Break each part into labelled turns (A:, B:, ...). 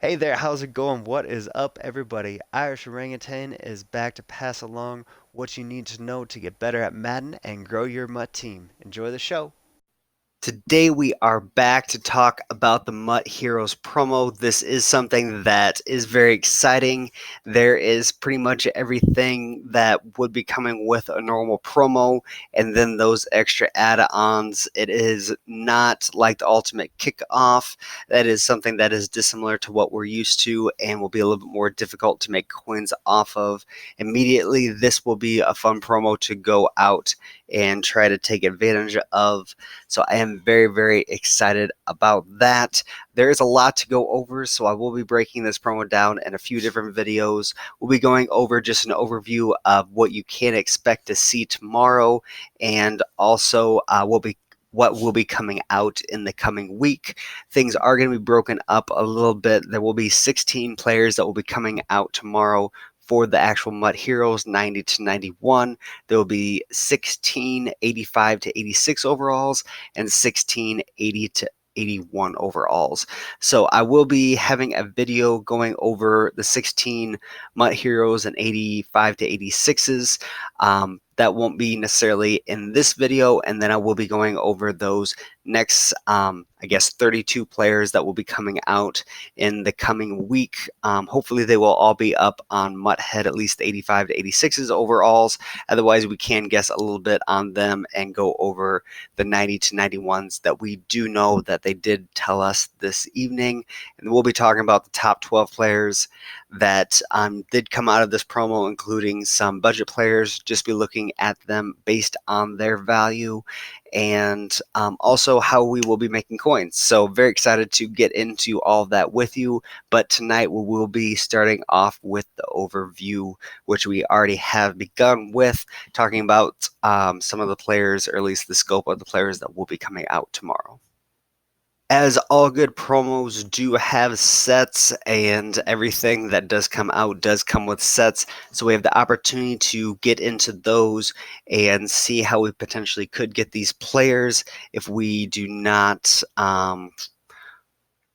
A: Hey there, how's it going? What is up, everybody? Irish Orangutan is back to pass along what you need to know to get better at Madden and grow your MUT team. Enjoy the show.
B: Today we are back to talk about the MUT Heroes promo. This is something that is very exciting. There is pretty much everything that would be coming with a normal promo, and then those extra add-ons. It is not like the Ultimate Kickoff. That is something that is dissimilar to what we're used to and will be a little bit more difficult to make coins off of. Immediately, this will be a fun promo to go out and try to take advantage of. So I am very, very excited about that. There is a lot to go over, so I will be breaking this promo down in a few different videos. We'll be going over just an overview of what you can expect to see tomorrow, and also what will be coming out in the coming week. Things are going to be broken up a little bit. There will be 16 players that will be coming out tomorrow for the actual MUT Heroes 90 to 91. There will be 16 85 to 86 overalls and 16 80 to 81 overalls. So I will be having a video going over the 16 MUT Heroes and 85 to 86s. That won't be necessarily in this video, and then I will be going over those next, I guess, 32 players that will be coming out in the coming week. Hopefully they will all be up on MUThead, at least 85 to 86s overalls. Otherwise, we can guess a little bit on them and go over the 90 to 91s that we do know that they did tell us this evening. And we'll be talking about the top 12 players that did come out of this promo, including some budget players. Just be looking at them based on their value, and also how we will be making coins. So very excited to get into all of that with you. But tonight we will be starting off with the overview, which we already have begun with, talking about some of the players, or at least the scope of the players that will be coming out tomorrow. As all good promos do have sets, and everything that does come out does come with sets, so we have the opportunity to get into those and see how we potentially could get these players if we do not, or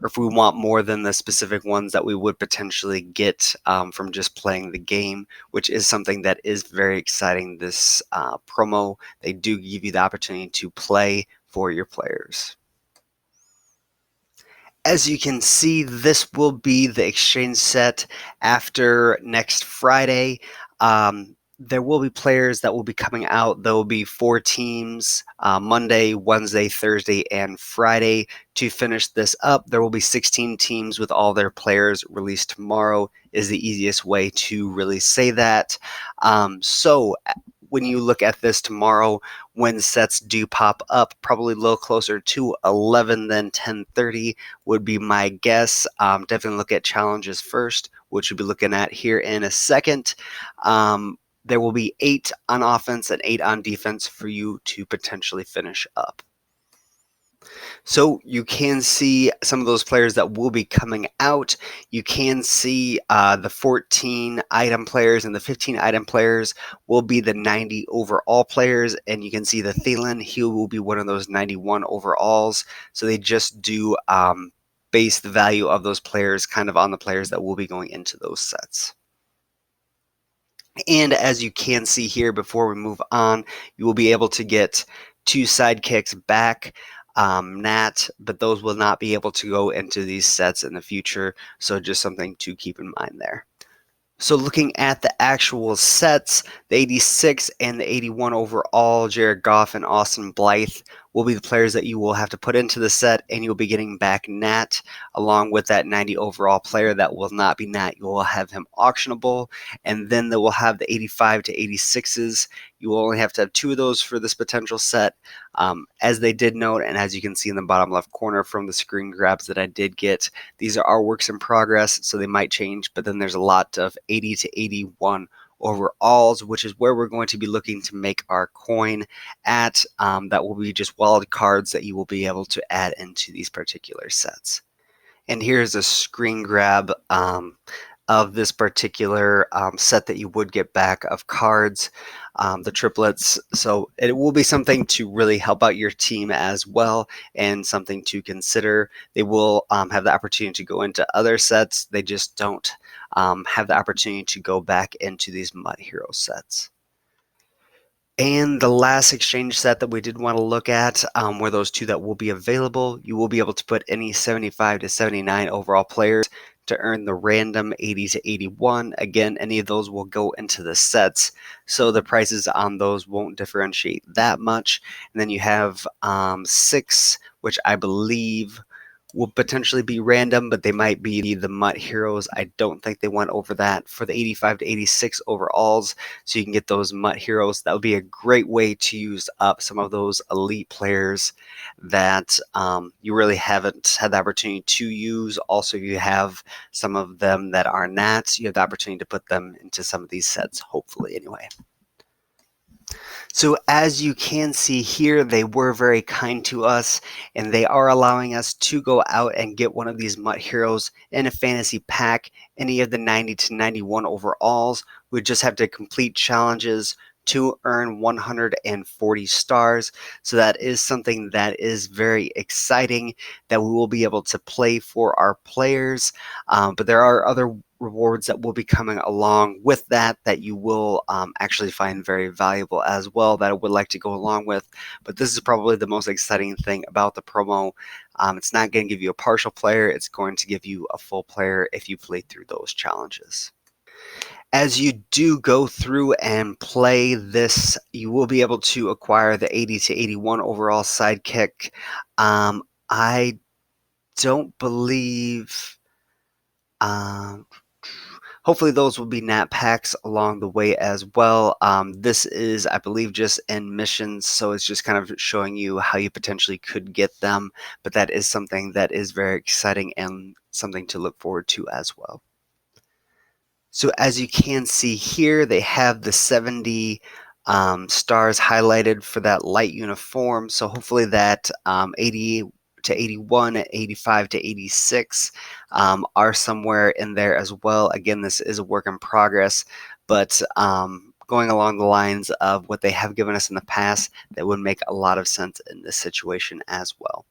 B: if we want more than the specific ones that we would potentially get from just playing the game, which is something that is very exciting. This promo, they do give you the opportunity to play for your players. As you can see, this will be the exchange set after next Friday. There will be players that will be coming out. There will be 4 teams, Monday, Wednesday, Thursday, and Friday to finish this up. There will be 16 teams with all their players released tomorrow, is the easiest way to really say that. So when you look at this tomorrow, when sets do pop up, probably a little closer to 11 than 10:30 would be my guess. Definitely look at challenges first, which we'll be looking at here in a second. There will be 8 on offense and 8 on defense for you to potentially finish up. So you can see some of those players that will be coming out. You can see the 14 item players and the 15 item players will be the 90 overall players. And you can see the Thielen, he will be one of those 91 overalls. So they just do base the value of those players kind of on the players that will be going into those sets. And as you can see here, before we move on, you will be able to get 2 sidekicks back, Nat, but those will not be able to go into these sets in the future. So just something to keep in mind there. So looking at the actual sets, the 86 and the 81 overall, Jared Goff and Austin Blythe will be the players that you will have to put into the set, and you'll be getting back Nat along with that 90 overall player that will not be Nat. You will have him auctionable, and then they will have the 85 to 86s. You will only have to have 2 of those for this potential set. As they did note, and as you can see in the bottom left corner from the screen grabs that I did get, these are our works in progress, so they might change, but then there's a lot of 80 to 81 overalls, which is where we're going to be looking to make our coin at. That will be just wild cards that you will be able to add into these particular sets. And here's a screen grab of this particular set that you would get back of cards, the triplets. So it will be something to really help out your team as well, and something to consider. They will have the opportunity to go into other sets. They just don't have the opportunity to go back into these MUT Hero sets. And the last exchange set that we did want to look at were those two that will be available. You will be able to put any 75 to 79 overall players to earn the random 80 to 81. Again, any of those will go into the sets, so the prices on those won't differentiate that much. And then you have 6, which I believe will potentially be random, but they might be the MUT Heroes. I don't think they went over that for the 85 to 86 overalls, so you can get those MUT Heroes. That would be a great way to use up some of those elite players that you really haven't had the opportunity to use. Also, you have some of them that are not. You have the opportunity to put them into some of these sets, hopefully, anyway. So as you can see here, they were very kind to us, and they are allowing us to go out and get one of these MUT Heroes in a fantasy pack, any of the 90 to 91 overalls. We just have to complete challenges to earn 140 stars. So that is something that is very exciting that we will be able to play for our players. But there are other rewards that will be coming along with that that you will actually find very valuable as well that I would like to go along with. But this is probably the most exciting thing about the promo. It's not going to give you a partial player, it's going to give you a full player if you play through those challenges. As you do go through and play this, you will be able to acquire the 80 to 81 overall sidekick. I don't believe. Um, Hopefully those will be nat packs along the way as well. This is, I believe, just in missions, so it's just kind of showing you how you potentially could get them, but that is something that is very exciting and something to look forward to as well. So as you can see here, they have the 70 stars highlighted for that light uniform. So hopefully that 80 to 81, 85 to 86 are somewhere in there as well. Again, this is a work in progress, but going along the lines of what they have given us in the past, that would make a lot of sense in this situation as well.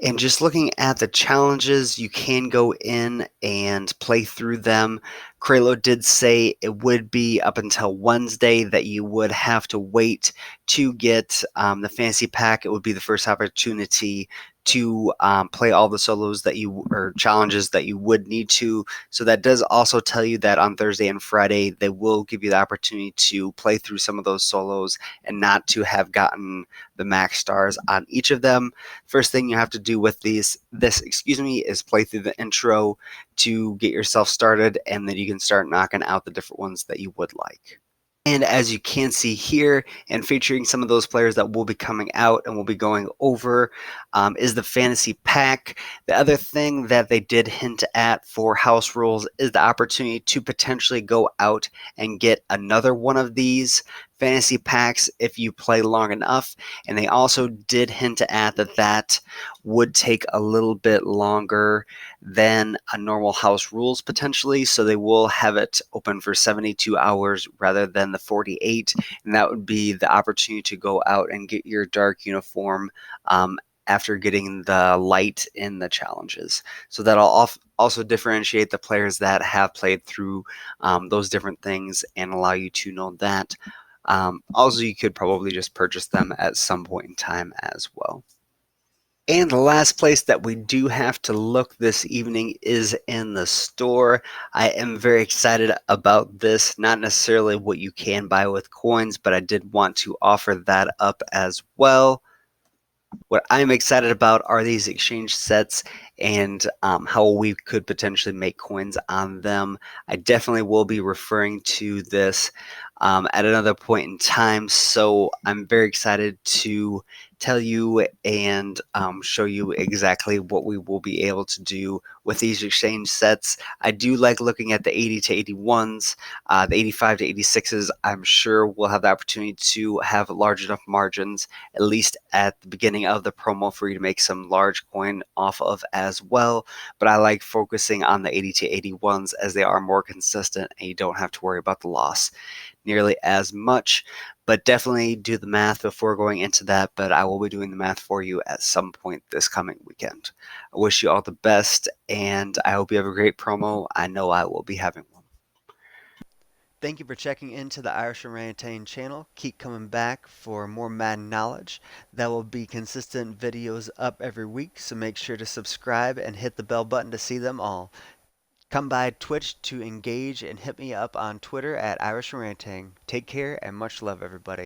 B: And just looking at the challenges, you can go in and play through them. Kralo did say it would be up until Wednesday that you would have to wait to get the fantasy pack. It would be the first opportunity to play all the solos that you or challenges that you would need to. So that does also tell you that on Thursday and Friday they will give you the opportunity to play through some of those solos and not to have gotten the max stars on each of them. First thing you have to do with this is play through the intro to get yourself started, and then you can start knocking out the different ones that you would like. And as you can see here, and featuring some of those players that will be coming out and will be going over, is the fantasy pack. The other thing that they did hint at for house rules is the opportunity to potentially go out and get another one of these fantasy packs if you play long enough. And they also did hint at that would take a little bit longer than a normal house rules potentially. So they will have it open for 72 hours rather than the 48. And that would be the opportunity to go out and get your dark uniform after getting the light in the challenges. So that'll also differentiate the players that have played through those different things and allow you to know that. Also, you could probably just purchase them at some point in time as well. And the last place that we do have to look this evening is in the store. I am very excited about this, not necessarily what you can buy with coins, but I did want to offer that up as well. What I'm excited about are these exchange sets and how we could potentially make coins on them. I definitely will be referring to this at another point in time. So I'm very excited to tell you and show you exactly what we will be able to do with these exchange sets. I do like looking at the 80 to 81s, the 85 to 86s. I'm sure we'll have the opportunity to have large enough margins, at least at the beginning of the promo, for you to make some large coin off of as well. But I like focusing on the 80 to 81s as they are more consistent and you don't have to worry about the loss nearly as much. But definitely do the math before going into that. But I will be doing the math for you at some point this coming weekend. I wish you all the best, and I hope you have a great promo. I know I will be having one.
A: Thank you for checking into the Irish Orangutan channel. Keep coming back for more Madden knowledge. There will be consistent videos up every week, so make sure to subscribe and hit the bell button to see them all. Come by Twitch to engage and hit me up on Twitter at Irish Orangutan. Take care and much love, everybody.